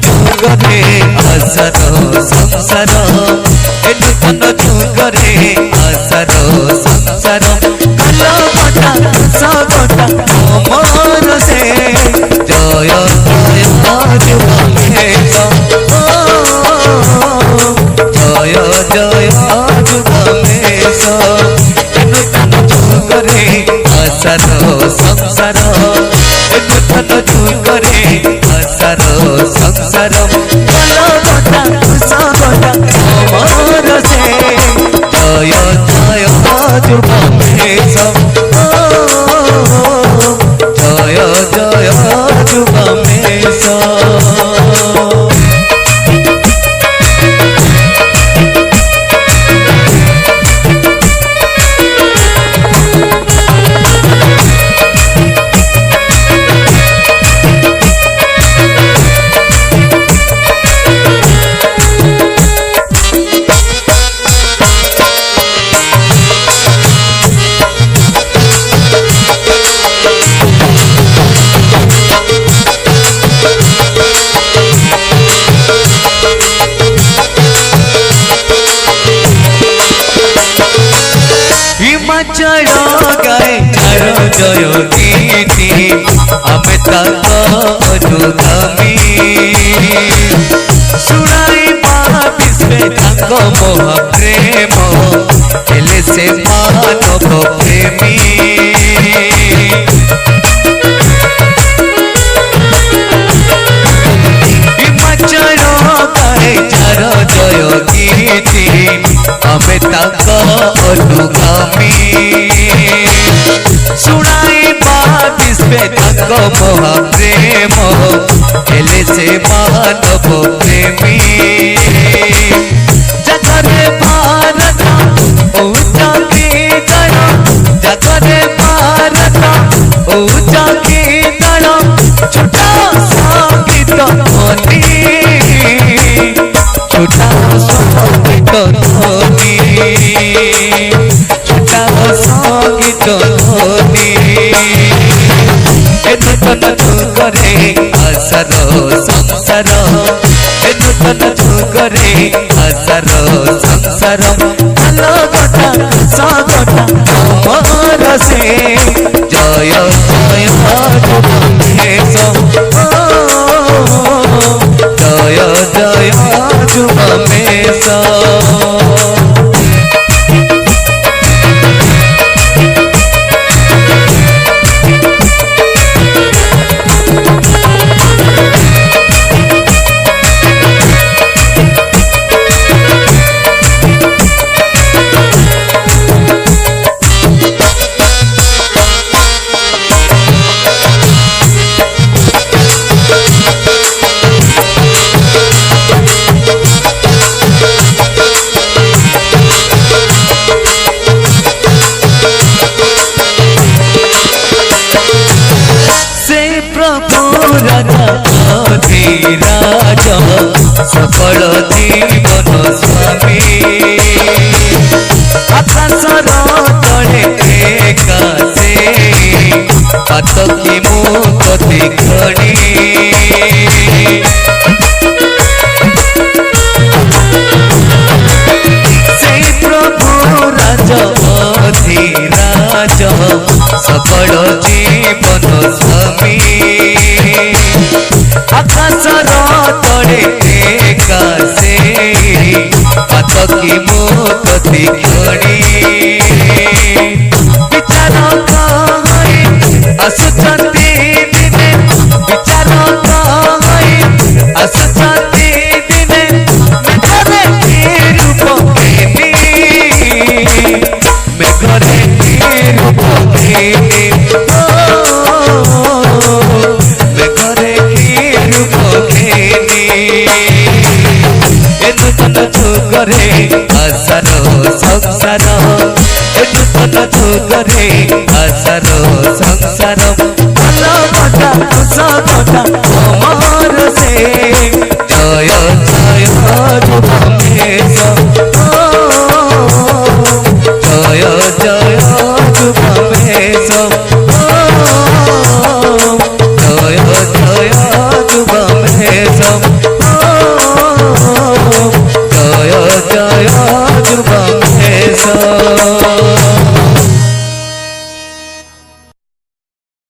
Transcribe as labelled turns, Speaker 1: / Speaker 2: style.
Speaker 1: जुगरे आशार संसार ए नूतन जुगरे आशार संसार कालो बटा सगटा अमर से जय जय जुगमेश जय जय जुगमेश नूतन जुगरे आशार संसार नूतन जुगरे आशार संसार कालो बटा सगटा अमर से जय जय जुगमेश जय जय जुगमेश। हिमाचल गाए जय गीति आमे अनुगामी शुणाइबा विश्वे मोह प्रेम हेले से मानव प्रेमी हिमाचल गाए जय गीति आमे अनुगामी शुणाइबा विश्वे मोह प्रेम हेले से मानव प्रेमी जगरे भारत ऊंचा कीर्तन जगरे भारत ऊंचा कीर्तन छुटा संगीत ध्वनि छुटा संगीत ध्वनि छुटा संगीत ध्वनि नूतन जुगरे आशार संसार नूतन जुगरे आशार संसार कालो बटा सगटा अमर से जय जय जुगमेश जय जय जुगमेश। राज सकल जीवन स्वामी आकाशर तले एका से पातकी मुक्ति घड़ी से प्रभु राज अधिराज सकल जीवन स्वामी आकाशर तले एका से पातकी मुक्ति घड़ी विचार कहि आसुचंती दिने विचार कहि आसुचंती दिने मेघरे की रूप घेनी मेघरे की रूप घेनी मेघरे की रूप घेनी नूतन जुगरे आशार संसार नूतन जुगरे आशार संसार कालो बटा सगटा अमर से जय